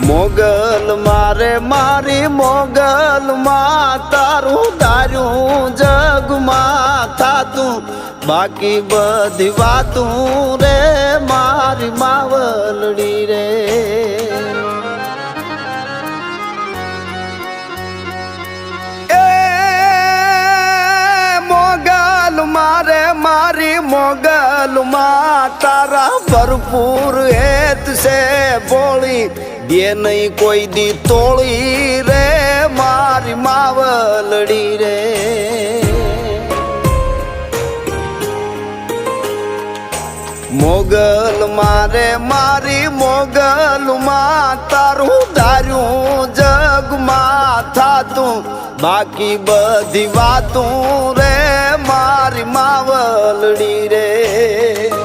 મોગલ મારે મારી મોગલ માં તારું ધાર્યું જગમાં થાતું બાકી બધી વાતું રે મારી માવલડી રે મારે મારી મોગલ માં તારા ભરપૂર હેત છે બોળી દે નહીં કોઈ દી તોળી રે મારી માવલડી રે મોગલ મારે મારી મોગલ માં તારું ધાર્યું જગમાં થાતું બાકી બધી વાતું રે મારી માવલડી રે